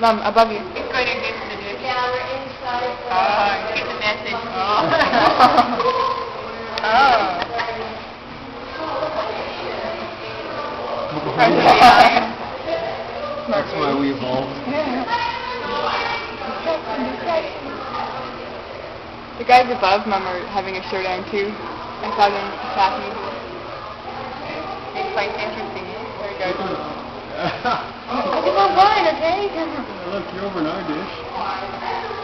Mom, above you. It's going against the dish. Yeah, we're inside. Get the message. That's why we evolved. The guys above Mom are having a showdown too. I saw them attacking. It's quite interesting. There we go. I just want one, okay? Look, you're over in our dish.